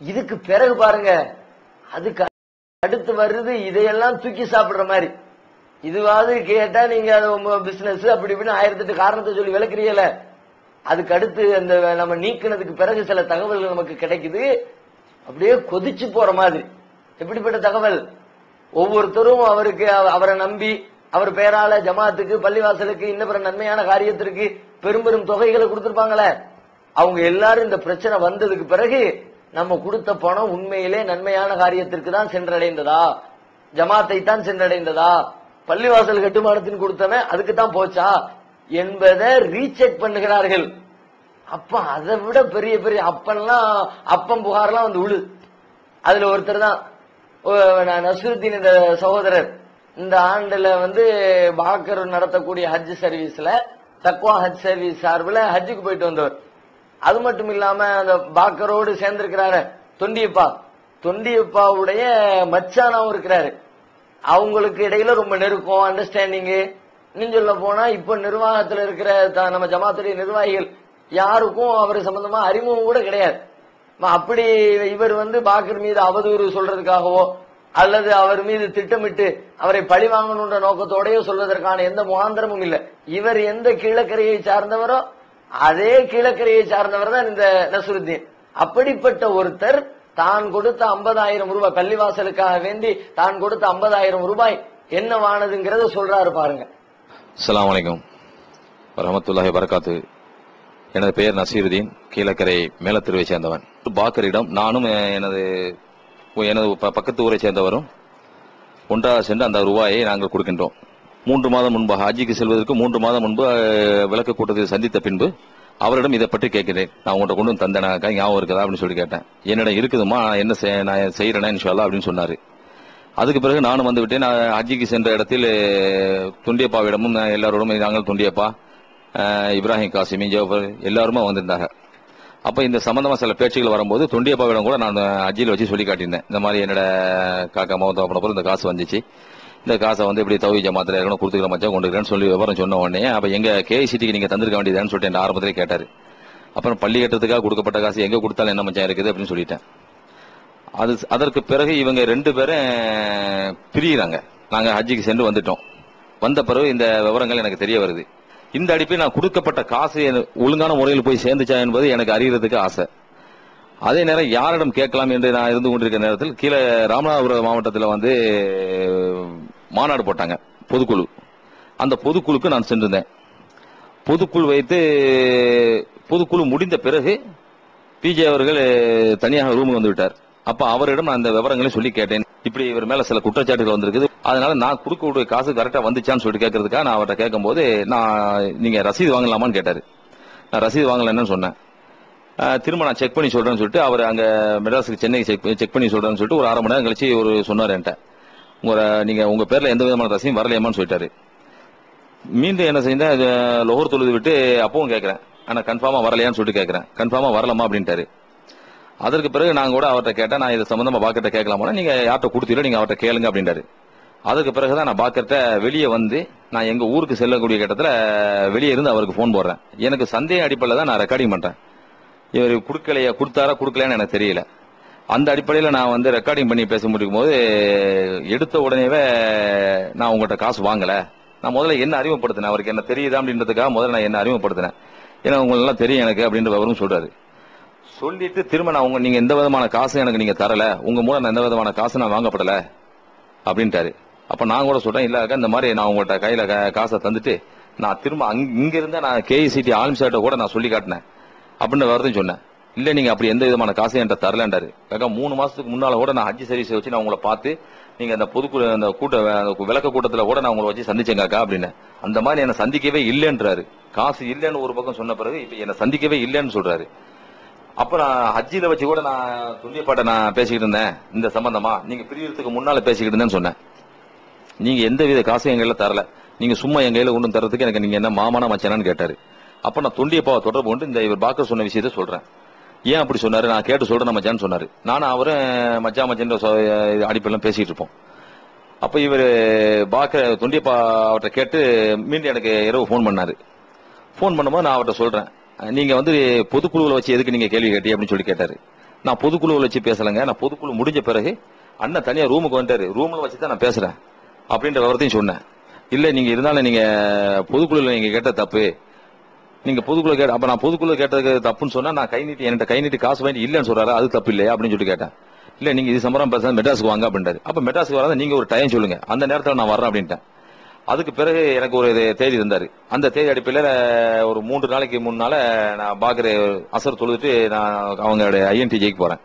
இதுக்கு பிறகு பாருங்க, அதுக்கு அடுத்து வருது இதையெல்லாம் தூக்கி சாப்பிடுற மாதிரி. இதுவாது கேட்டா நீங்க பிசினஸ் அப்படி இப்படின்னு 1008 காரணத்தை சொல்லி விளக்குறீங்கல. அதுக்கு அடுத்து அந்த நம்ம நீக்கினதுக்கு பிறகு சில தகவல்கள் நமக்கு கிடைக்குது, அப்படியே கொதிச்சு போற மாதிரி. எப்படிப்பட்ட தகவல்? ஒவ்வொருத்தரும் அவருக்கு அவரை நம்பி அவர் பெயரால ஜமாத்துக்கு பள்ளிவாசலுக்கு இன்ன பிற நன்மையான காரியத்திற்கு பெரும் பெரும் தொகைகளை கொடுத்திருப்பாங்களே, அவங்க எல்லாரும் இந்த பிரச்சனை வந்ததுக்கு பிறகு நம்ம கொடுத்த பணம் உண்மையிலே நன்மையான காரியத்திற்கு தான் சென்றடைந்ததா, ஜமாத்தை தான் சென்றடைந்ததா, பள்ளிவாசல் கட்டுமானத்தின் கொடுத்தவன் அதுக்கு தான் போச்சா என்பதை ரீசெக் பண்ணுகிறார்கள். அப்ப அதை விட பெரிய பெரிய அப்பம் புகார்லாம் வந்து உழு. அதுல ஒருத்தர் தான் நஸ்ருத்தீன் இந்த சகோதரர். இந்த ஆண்டுல வந்து பாக்கர் நடத்தக்கூடிய ஹஜ் சர்வீஸ்ல தக்வா ஹஜ் சர்வீஸ் சார்பில் ஹஜ்ஜுக்கு போயிட்டு வந்தவர். அது மட்டும் இல்லாம அந்த பாக்கரோடு சேர்ந்திருக்கிறாரு தொண்டியப்பாவுடைய மச்சானாவும் இருக்கிறாரு. அவங்களுக்கு இடையில ரொம்ப நெருக்கம், அண்டர்ஸ்டாண்டிங். இன்னும் சொல்ல போனா இப்ப நிர்வாகத்தில் இருக்கிற நம்ம ஜமாத்துடைய நிர்வாகிகள் யாருக்கும் அவர் சம்பந்தமா அறிமுகம் கூட கிடையாது. அப்படி இவர் வந்து பாக்கர் மீது அவதூறு சொல்றதுக்காகவோ அல்லது அவர் மீது திட்டமிட்டு அவரை பழி வாங்கணுன்ற நோக்கத்தோடய சொல்வதற்கான எந்த முகாந்திரமும் இல்லை. இவர் எந்த கீழக்கரையை சார்ந்தவரோ அதே கீழக்கரையை சார்ந்தவர் தான் இந்த நஸ்ருத்தீன். அப்படிப்பட்ட ஒருத்தர் தான் கொடுத்த 50,000 ரூபாய் பள்ளிவாசலுக்காக வேண்டி தான் கொடுத்த 50,000 ரூபாய் என்னவானதுங்கிறத சொல்றாரு பாருங்க. அஸ்ஸலாமு அலைக்கும் வரஹ்மத்துல்லாஹி வபரகாத்து. எனது பெயர் நசீருதீன், கீழக்கரை மேலத்தெருவை சேர்ந்தவன். பாக்கரிடம் நானும் எனது பக்கத்து ஊரை சேர்ந்தவரும் ஒன்றாக சென்று அந்த ரூபாயை நாங்கள் கொடுக்கின்றோம். 3 மாதம் முன்பு ஹஜ்ஜிக்கு செல்வதற்கு 3 மாதம் முன்பு விளக்கு கூட்டத்தில் சந்தித்த பின்பு அவரிடம் இதை பற்றி கேட்கிறேன். நான் உங்கள்கிட்ட கொண்டு வந்து தந்தேனாக்கா ஞாபகம் இருக்குதா அப்படின்னு சொல்லி கேட்டேன். என்னிடம் இருக்குதுமா, என்ன நான் செய்யறேன்னா இன்ஷா அல்லாஹ் அப்படின்னு சொன்னாரு. அதுக்கு பிறகு நானும் வந்து விட்டேன். நான் ஹஜ்ஜிக்கு சென்ற இடத்தில் துண்டியப்பாவிடமும் எல்லாரோடும் நாங்கள் துண்டியப்பா, இப்ராஹிம் காசிமி, ஜோபர் எல்லாருமே வந்திருந்தாங்க. அப்ப இந்த சம்பந்தமா சில பேச்சுகள் வரும்போது தொண்டியப்பாவிடம் கூட நான் ஹஜ்ஜில் வச்சு சொல்லி காட்டியிருந்தேன். இந்த மாதிரி என்னோட காக்கா மௌத்தா போன இந்த காசு வந்துச்சு, இந்த காசை வந்து இப்படி தௌஹீத் ஜமாத்துல இருக்கணும் கொடுத்துக்கிற மச்சா கொண்டுக்கிறேன்னு சொல்லி விவரம் சொன்ன உடனே அப்ப எங்க கேஐசிடிக்கு நீங்க தந்திருக்க வேண்டியதான்னு சொல்லிட்டு என் ஆரம்பத்திலே கேட்டாரு. அப்புறம் பள்ளி கட்டுறதுக்காக கொடுக்கப்பட்ட காசு எங்க கொடுத்தாலும் என்ன மச்சா இருக்குது அப்படின்னு சொல்லிட்டேன். அதற்கு பிறகு இவங்க 2 பேரும் பிரியிறாங்க. நாங்க ஹஜ்ஜிக்கு சென்று வந்துட்டோம். வந்த பிறகு இந்த விவரங்கள் எனக்கு தெரிய வருது. இந்த அடிப்பில் நான் கொடுக்கப்பட்ட காசு ஒழுங்கான முறையில் போய் சேர்ந்துச்சா என்பது எனக்கு அறியறதுக்கு ஆசை. அதே நேரம் யாரிடம் கேட்கலாம் என்று நான் இருந்து கொண்டிருக்கிற நேரத்தில் கீழே ராமநாதபுரம் மாவட்டத்தில் வந்து மாநாடு போட்டாங்க பொதுக்குழு. அந்த பொதுக்குழுக்கு நான் சென்றிருந்தேன். பொதுக்குழு வைத்து பொதுக்குழு முடிந்த பிறகு பிஜே அவர்கள் தனியாக ரூமுக்கு வந்து விட்டார். அப்ப அவரிடம் நான் அந்த விவரங்களை சொல்லி கேட்டேன். இப்படி இவர் மேல சில குற்றச்சாட்டுகள் வந்திருக்குது, அதனால நான் கொடுக்கக்கூடிய காசு கரெக்டா வந்துச்சான்னு சொல்லிட்டு கேட்கறதுக்காக நான் அவர்கிட்ட கேட்கும் போது நீங்க ரசீது வாங்கலாமான்னு கேட்டாரு. நான் ரசீது வாங்கலன்னு சொன்னேன். திரும்ப நான் செக் பண்ணி சொல்றேன்னு சொல்லிட்டு அவர் அங்க மெட்ராஸுக்கு சென்னைக்கு செக் பண்ணி சொல்றேன்னு சொல்லிட்டு ஒரு 1/2 மணி நேரம் கழிச்சு ஒரு சொன்னார் என்கிட்ட. நீங்க உங்க பேர்ல எந்த விதமான ரசீதும் வரலையாமான்னு சொல்லிட்டாரு. மீண்டும் என்ன செஞ்சேன், லோகர் தொழுது விட்டு அப்பவும் கேட்கறேன், ஆனா கன்ஃபார்மா வரலையான்னு சொல்லிட்டு கேட்கறேன். கன்ஃபார்மா வரலாமா அப்படின்ட்டாரு. அதற்கு பிறகு நான் கூட அவர்கிட்ட கேட்டேன், நான் இது சம்பந்தமா பாக்கெட்ட கேட்கலாமா, நீங்க யார்கிட்ட கொடுத்தீங்களோ நீங்க அவர்கிட்ட கேளுங்க அப்படின்றாரு. அதுக்கு பிறகுதான் நான் பாக்கெட்ட வெளியே வந்து நான் எங்க ஊருக்கு செல்லக்கூடிய கட்டத்துல வெளியே இருந்து அவருக்கு போன் போடுறேன். எனக்கு சந்தேக அடிப்படையில் தான் நான் ரெக்கார்டிங் பண்றேன். இவர் கொடுத்தாரா கொடுக்கலன்னு எனக்கு தெரியல. அந்த அடிப்படையில் நான் வந்து ரெக்கார்டிங் பண்ணி பேச முடியும் போது எடுத்த உடனேவே நான் உங்கள்கிட்ட காசு வாங்கல, நான் முதல்ல என்ன அறிமுகப்படுத்தினேன், அவருக்கு என்ன தெரியுதா அப்படின்றதுக்காக முதல்ல நான் என்ன அறிமுகப்படுத்தினேன். ஏன்னா உங்களெல்லாம் தெரியும் எனக்கு அப்படின்ற விவரம் சொல்றாரு. சொல்லிட்டு திரும்ப நான் நீங்க எந்த விதமான காசு எனக்கு நீங்க தரல, உங்க மூலம் நான் எந்த விதமான காசு நான் வாங்கப்படல அப்படின்ட்டாரு. அப்ப நான் கூட சொல்றேன், இல்ல இந்த மாதிரி நான் உங்கள்கிட்ட கையில காசை தந்துட்டு நான் திரும்ப இங்க இருந்த நான் கேஇசிடி ஆல்ம்சாட்ட கூட நான் சொல்லி காட்டினேன் அப்படின்னு வரதுன்னு சொன்னேன். இல்ல நீங்க அப்படி எந்த விதமான காசையும் என்கிட்ட தரலன்றாரு. 3 மாசத்துக்கு முன்னால கூட நான் ஹஜ் சர்வீஸ் வச்சு நான் உங்களை பார்த்து நீங்க அந்த பொதுக்குழு அந்த விளக்க கூட்டத்துல கூட நான் உங்களை வச்சு சந்திச்சேங்காக்கா அப்படின்னு. அந்த மாதிரி என்ன சந்திக்கவே இல்லைன்றாரு. காசு இல்லைன்னு ஒரு பக்கம் சொன்ன பிறகு இப்ப என்ன சந்திக்கவே இல்லைன்னு சொல்றாரு. அப்ப நான் ஹஜ்ஜில வச்சு கூட நான் துண்டியப்பாட்ட நான் பேசிக்கிட்டு இருந்தேன் இந்த சம்பந்தமா, நீங்க பிரியறதுக்கு முன்னால பேசிக்கிட்டு இருந்தேன்னு சொன்னேன். நீங்க எந்த வித காசும் எங்க கையில தரல, நீங்க சும்மா என் கையில கொண்டு தரதுக்கு எனக்கு நீங்க என்ன மாமானா மச்சானான்னு கேட்டாரு. அப்ப நான் துண்டியப்பாவை தொடர்பு கொண்டு இந்த இவர் பாக்கர் சொன்ன விஷயத்த சொல்றேன். ஏன் அப்படி சொன்னாரு, நான் கேட்டு சொல்றேன் மச்சான்னு சொன்னாரு. நானும் அவரும் மச்சான் அடிப்பெல்லாம் பேசிட்டு இருப்போம். அப்ப இவர் பாக்கர் துண்டியப்பா அவர்கிட்ட கேட்டு மீண்டும் எனக்கு இரவு போன் பண்ணாரு. போன் பண்ணும்போது நான் அவர்கிட்ட சொல்றேன், நீங்க வந்து பொதுக்குழுவில் வச்சு எதுக்கு நீங்க கேள்வி கேட்டி அப்படின்னு சொல்லி கேட்டாரு. நான் பொதுக்குழுவில் வச்சு பேசலைங்க, நான் பொதுக்குழு முடிஞ்ச பிறகு அண்ணன் தனியா ரூமுக்கு வந்துட்டாரு, ரூம்ல வச்சுதான் நான் பேசுறேன் அப்படின்ற விவரத்தையும் சொன்னேன். இல்ல நீங்க இருந்தாலும் நீங்க பொதுக்குழுல நீங்க கேட்ட தப்பு, நீங்க பொதுக்குழு கேட்ட, அப்ப நான் பொதுக்குழு கேட்டது தப்புன்னு சொன்னா நான் என்கிட்ட கை நீட்டி காசு வாங்கி இல்லன்னு சொல்றாரு, அது தப்பு இல்லையா அப்படின்னு சொல்லிட்டு கேட்டேன். இல்ல நீங்க இது சம்பரம் பேச மெட்ராஸுக்கு வாங்க அப்படின்றாரு. அப்ப மெட்ராஸுக்கு வராத நீங்க ஒரு டைம் சொல்லுங்க, அந்த நேரத்தில் நான் வர்றேன் அப்படின்ட்டேன். அதுக்கு பிறகு எனக்கு ஒரு தேதி இருந்தாரு. அந்த தேதி அடிப்படையில் ஒரு 3 நாளைக்கு முன்னால நான் பாக்கர் அசர் தொழுதுட்டு நான் அவங்களுடைய INTJக்கு போறேன்.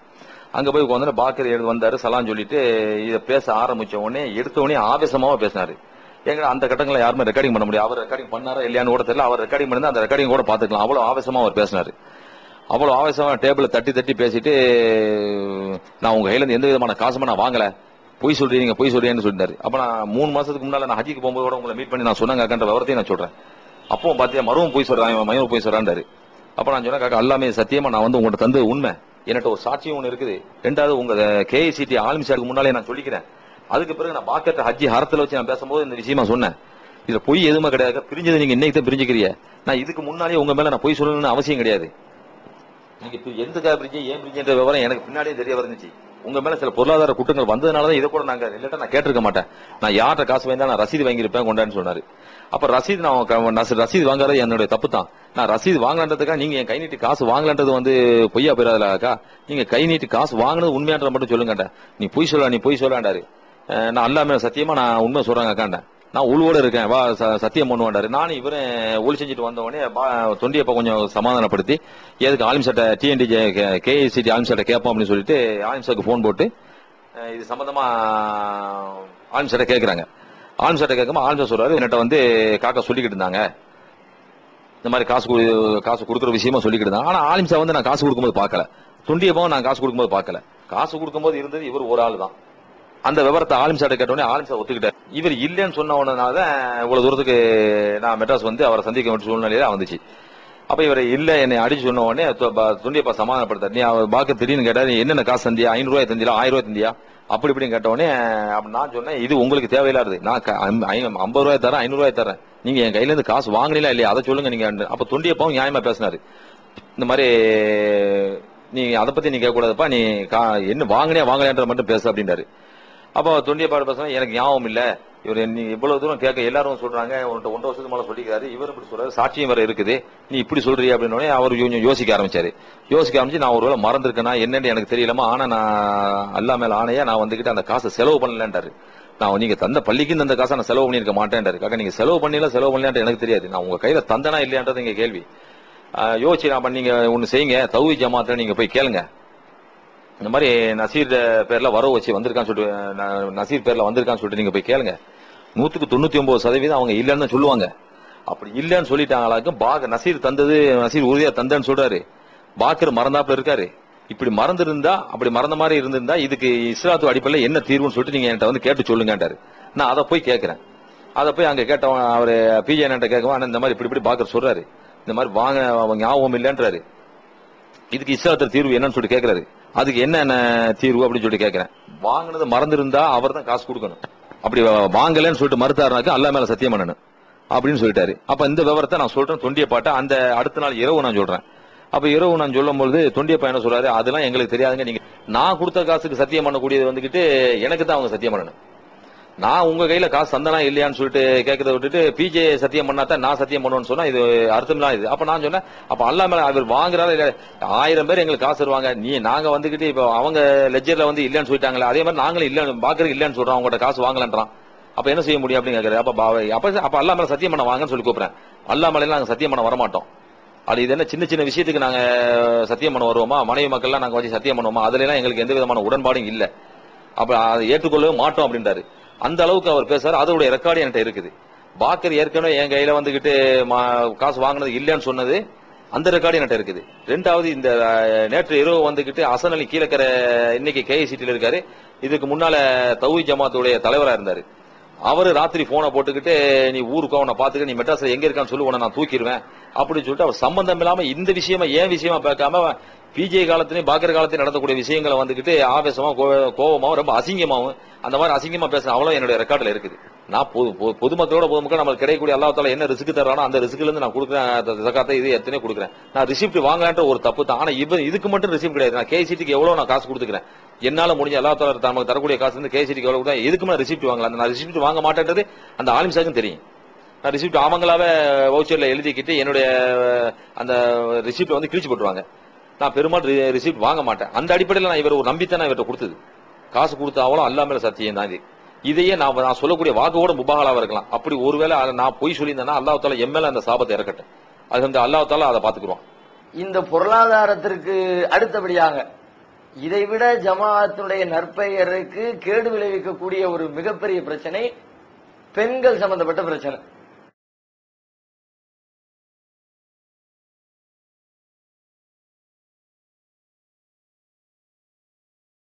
அங்க போய் உட்காந்து பாக்கர் வந்தாரு, சலான்னு சொல்லிட்டு இதை பேச ஆரம்பிச்ச உடனே எடுத்த உடனே ஆவேசமாவா பேசினாரு. எங்க அந்த கட்டங்களை யாருமே ரெக்கார்டிங் பண்ண முடியாது. அவர் ரெக்கார்டிங் பண்ணாரா இல்லையான்னு கூட தெரியல. அவர் ரெக்கார்டிங் பண்ணி அந்த ரெக்கார்டிங் கூட பாத்துக்கலாம். அவ்வளவு ஆவேசமா அவர் பேசினாரு. அவ்வளவு ஆவேசமா டேபிள் தட்டி பேசிட்டு, நான் உங்க கையில இருந்து எந்த விதமான காசுமா நான் வாங்கல, பொய் சொல்றீங்க பொய் சொல்றீங்கன்னு சொல்லிட்டாரு. அப்ப நான் 3 மாசத்துக்கு முன்னால நான் ஹஜ்ஜிக்கு போகும்போது கூட உங்களை மீட் பண்ணி நான் சொன்னாங்க காக்கான்ற விவரத்தையும் நான் சொல்றேன். அப்பவும் பாத்தியா மருவும் பொய் சொல்றான், மயனும் பொய் சொல்றான்டாரு. அப்ப நான் சொன்னேன், காக்கா எல்லாமே சத்தியமா நான் வந்து உங்கள்கிட்ட தந்து உண்மை, என்கிட்ட ஒரு சாட்சியும் ஒண்ணு இருக்குது. 2வது உங்க KICT ஆலிம்சாருக்கு முன்னாலே நான் சொல்லிக்கிறேன். அதுக்கு பிறகு நான் பாக்கெட் ஹஜ்ஜி ஹரத்துல வச்சு நான் பேசும்போது இந்த விஷயமா சொன்னேன். இதுல பொய் எதுவுமே கிடையாது, பிரிஞ்சது நீங்க இன்னைக்கு தான் பிரிஞ்சுக்கிறீங்க. நான் இதுக்கு முன்னாலே உங்க மேல நான் பொய் சொல்லணும்னு அவசியம் கிடையாது. நீங்க எதுக்காக பிரிஞ்சு ஏன் பிரிஞ்சுன்ற விவரம் எனக்கு பின்னாடியே தெரிய வந்துச்சு. உங்க மேல சில பொருளாதார குற்றங்கள் வந்ததுனாலதான் இதை கூட நாங்க இல்லட்டா நான் கேட்டிருக்க மாட்டேன். நான் யார்கிட்ட காசு வாங்கி நான் ரசீது வாங்கியிருப்பேன் கொண்டான்னு சொன்னாரு. அப்ப ரசீது நான் ரசீது வாங்குறது என்னுடைய தப்பு தான். நான் ரசீது வாங்கலான்றதுக்கா நீங்க என் கை நீட்டி காசு வாங்கலான்றது வந்து பொய்யா போயிடாதக்கா. நீங்க கை நீட்டி காசு வாங்கினது உண்மையான்ற மட்டும் சொல்லுங்கண்டா. நீ பொய் சொல்லாண்டாரு. நான் எல்லாமே சத்தியமா நான் உண்மை சொல்றாங்க அக்காண்ட, நான் உள்வோட இருக்கேன், வா சத்தியம் பண்ணுவாண்டாரு. நானும் இவரும் ஒளி செஞ்சுட்டு வந்த உடனே தொண்டியப்ப கொஞ்சம் சமாதானப்படுத்தி, எதுக்கு ஆலிம் சட்டை TNTJ KICT ஆலிம் சட்டை கேட்போம் அப்படின்னு சொல்லிட்டு ஆலிம் சாருக்கு போன் போட்டு இது சம்பந்தமா ஆலிம் சட்டை கேட்கறாங்க. ஆலிம் சட்டை கேட்காம ஆலிம் சார் சொல்றாரு, என்கிட்ட வந்து காக்கா சொல்லிக்கிட்டு இருந்தாங்க, இந்த மாதிரி காசு கொடுக்குற விஷயமா சொல்லிக்கிட்டு இருந்தாங்க. ஆனா ஆலிம் சார் வந்து நான் காசு கொடுக்கும்போது பார்க்கல, தொண்டியப்பாவும் நான் காசு கொடுக்கும்போது பார்க்கல. காசு கொடுக்கும்போது இருந்தது இவர் ஒரு ஆள் தான். அந்த விவரத்தை ஆலிம் சார் கேட்டோடனே ஆலிம் சார் ஒத்துக்கிட்டார். இவர் இல்லைன்னு சொன்ன உடனேதான் இவ்வளவு தூரத்துக்கு நான் மெட்ராஸ் வந்து அவரை சந்திக்க வேண்டிய சூழ்நிலையில வந்துச்சு. அப்ப இவர் இல்ல என்னை அடிச்சு சொன்ன உடனே துண்டியப்பா சமாதானப்படுத்தார். நீ பாக்க திடீர்னு கேட்டாரு, என்னென்ன காசு தந்தியா, 500 ரூபாய் தந்தியா, 1000 ரூபாய் தந்தியா அப்படி இப்படின்னு கேட்ட உடனே நான் சொன்னேன், இது உங்களுக்கு தேவையில்லாது, நான் 50 ரூபாய் தரேன், 500 ரூபாய் தரேன், நீங்க என் கையில இருந்து காசு வாங்கினீங்களா இல்லையா அதை சொல்லுங்க நீங்க. அப்ப தொண்டியப்பாவும் நியாயமா பேசினாரு. இந்த மாதிரி நீ அதை பத்தி நீ கேட்க கூடாதுப்பா, நீ என்ன வாங்கினியா வாங்கலையான்ற மட்டும் பேச அப்படின்றாரு. அப்போ தொண்டியப்பாடு பேசுனா எனக்கு ஞாபகம் இல்ல, இவர் நீ இவ்வளவு தூரம் கேட்க எல்லாரும் சொல்றாங்க, 1.5 வருஷத்துக்கு மேல சொல்லிக்கிறாரு, இவர் இப்படி சொல்றாரு, சாட்சியம் வர இருக்குது, நீ இப்படி சொல்றீ அப்படின்னு அவர் கொஞ்சம் யோசிக்க ஆரம்பிச்சாரு. நான் ஒருவேளை மறந்துருக்கேனா என்னன்னு எனக்கு தெரியலமா, ஆனா நான் அல்லா மேல ஆணையா நான் வந்துகிட்டு அந்த காசை செலவு பண்ணலன்றாரு. நான் நீங்க தந்த பள்ளிக்கு அந்த காசை நான் செலவு பண்ணிருக்க மாட்டேன்டாரு. காக்க நீங்க செலவு பண்ணலான்ட்டு எனக்கு தெரியாது, நான் உங்க கையில தந்தனா இல்லையான்றது இங்க கேள்வி. யோசிச்சு நான் நீங்க ஒண்ணு செய்யுங்க, தௌஹீத் ஜமாத்துல நீங்க போய் கேளுங்க, இந்த மாதிரி நசீர் பேர்ல வரவு வச்சு வந்திருக்கான்னு சொல்லிட்டு, நசீர் பேர்ல வந்திருக்கான்னு சொல்லிட்டு நீங்க போய் கேளுங்க. 99% அவங்க இல்லன்னு சொல்லுவாங்க. அப்படி இல்லன்னு சொல்லிட்டாங்களாக்கும் நசீர் தந்தது, நசீர் உறுதியா தந்தன்னு சொல்றாரு, பாக்கர் மறந்தாப்புல இருக்காரு. இப்படி மறந்துருந்தா, அப்படி மறந்த மாதிரி இருந்திருந்தா இதுக்கு இஸ்லாத்து அடிப்படையில் என்ன தீர்வுன்னு சொல்லிட்டு நீங்க என்கிட்ட வந்து கேட்டு சொல்லுங்கன்றாரு. நான் அதை போய் கேட்கிறேன். அதை போய் அங்க கேட்டவன் அவரு PJ என்கிட்ட கேட்கவா, இந்த மாதிரி இப்படி பாக்கர் சொல்றாரு, இந்த மாதிரி வாங்க ஞாபகம் இல்லைன்றாரு, இதுக்கு இஸ்லாத்துல தீர்வு என்னன்னு சொல்லிட்டு கேட்கிறாரு. அதுக்கு என்ன தீர்வு அப்படின்னு சொல்லிட்டு கேட்கிறேன். வாங்கினது மறந்துருந்தா அவர் தான் காசு கொடுக்கணும், அப்படி வாங்கலன்னு சொல்லிட்டு மறுத்தாருனாக்க அல்லா மேல சத்தியம் பண்ணணும் அப்படின்னு சொல்லிட்டாரு. அப்ப இந்த விவரத்தை நான் சொல்றேன் தொண்டியப்பாட்ட. அந்த அடுத்த நாள் இரவு நான் சொல்றேன். அப்ப இரவு நான் சொல்லும் பொழுது தொண்டியப்பா என்ன சொல்றாரு, அதெல்லாம் எங்களுக்கு தெரியாதுங்க, நீங்க நான் கொடுத்த காசுக்கு சத்தியம் பண்ணக்கூடியது வந்துகிட்டு எனக்கு தான் அவங்க சத்தியம் பண்ணணும், நான் உங்க கையில காசு தந்தனா இல்லையான்னு சொல்லிட்டு கேட்கறத விட்டுட்டு PJ சத்தியம் பண்ணாதான் நான் சத்தியம் பண்ணுவேன்னு சொன்னா இது அர்த்தம் இது. அப்ப நான் சொன்னேன், அப்ப அல்லா மேல அவர் வாங்குறாரு, 1000 பேர் எங்களுக்கு காசு தருவாங்க, நாங்க வந்துகிட்டு இப்ப அவங்க லெஜர்ல வந்து இல்லன்னு சொல்லிட்டாங்களே, அதே மாதிரி நாங்களும் இல்லன்னு பாக்குறதுக்கு இல்லன்னு சொல்றோம், அவங்கள்ட்ட காசு வாங்கலன்றான், அப்ப என்ன செய்ய முடியும் அப்படின்னு கேட்கறாரு. அப்ப அல்லா மேல சத்தியம் பண்ண வாங்கன்னு சொல்லி கூப்பிடுறேன். அல்லா மேல நாங்க சத்தியம் பண்ண வரமாட்டோம். அது இது என்ன சின்ன விஷயத்துக்கு நாங்க சத்தியம் பண்ண வருவோமா, மனைவி மக்கள்லாம் நாங்க வச்சு சத்தியம் பண்ணுவோமா, அதுல எல்லாம் எங்களுக்கு எந்த விதமான உடன்பாடும் இல்ல, அப்ப அதை ஏற்றுக்கொள்ளவே மாட்டோம் அப்படின்றாரு. அந்த அளவுக்கு அவர் பேசுறாரு. அதோட ரெக்கார்டு என்கிட்ட இருக்குது. பாக்கர் ஏற்கனவே என் கையில வந்துகிட்டு காசு வாங்கினது இல்லன்னு சொன்னது அந்த ரெக்கார்டு என்கிட்ட இருக்குது. 2வது இந்த நேற்று இரவு வந்துகிட்டு அசன் அலி கீழக்கரை இன்னைக்கு KICTல இருக்காரு, இதுக்கு முன்னால தௌஹீத் ஜமாத்துடைய தலைவரா இருந்தாரு, அவரு ராத்திரி போனை போட்டுக்கிட்டு நீ ஊருக்கு அவனை பாத்துக்க, நீ மெட்ராஸ்ல எங்க இருக்கான்னு சொல்லி உன நான் தூக்கிடுவேன் அப்படின்னு சொல்லிட்டு அவர் சம்பந்தம் இல்லாம இந்த விஷயமா ஏன் விஷயமா பார்க்காம PJ காலத்திலையும் பாக்கர் காலத்திலையும் நடத்தக்கூடிய விஷயங்களை வந்துகிட்டு ஆவேசமா கோபமாவும் ரொம்ப அசிங்கமாவும் அந்த மாதிரி அசிங்கமா பேசுற அவ்வளவு என்னுடைய ரெக்கார்டுல இருக்குது. நான் பொதுமக்கள் நம்மளுக்கு கிடைக்கக்கூடிய அல்லாஹ் தாலா என்ன ரிஸ்க் தர்றானோ அந்த ரிஸ்க்ல இருந்து நான் கொடுக்குறேன் ஜகாத்தை இது எத்தனையோ கொடுக்குறேன். நான் ரிசிப்ட் வாங்கலான்ற ஒரு தப்பு தான். ஆனா இதுக்கு மட்டும் ரிசிப்ட் கிடையாது. நான் கேசிடிக்கு எவ்வளவு நான் காசு கொடுத்துக்கிறேன், என்னால முடிஞ்ச அல்லாஹ் தாலா நமக்கு தரக்கூடிய காசு வந்து கேசிடிக்கு எவ்வளவு தான், எதுக்குமே நான் ரிசிப்ட் வாங்கலாம். நான் ரிசிப்ட் வாங்க மாட்டேன்றது அந்த ஆலிம் சாருக்கும் தெரியும். நான் ரிசிப்ட் அவங்களாவே வவுச்சர்ல எழுதிக்கிட்டு என்னுடைய அந்த ரிசிப்ட் வந்து கிழிச்சு போட்டுருவாங்க. நான் பெரும்பாலும் ரிசிப்ட் வாங்க மாட்டேன். அந்த அடிப்படையில் நான் இவர் ஒரு நம்பித்தான் இவர்கிட்ட கொடுத்தது. காசு கொடுத்தாவளும் அல்லா மேல சத்தியம் தான் இது. இதையே நான் சொல்லக்கூடிய வாக்கோட முபாகலாவா இருக்கலாம். அப்படி ஒருவேளை நான் பொய் சொல்லியிருந்தேன்னா அல்லாஹ் தாலா என் மேல அந்த சாபத்தை இறக்கட்டும். அது வந்து அல்லாஹ் தாலா அதை பாத்துக்குவான். இந்த பொருளாதாரத்திற்கு அடுத்தபடியாக இதைவிட ஜமாஅத்துடைய நற்பெயருக்கு கேடு விளைவிக்கக்கூடிய ஒரு மிகப்பெரிய பிரச்சனை பெண்கள் சம்பந்தப்பட்ட பிரச்சனை.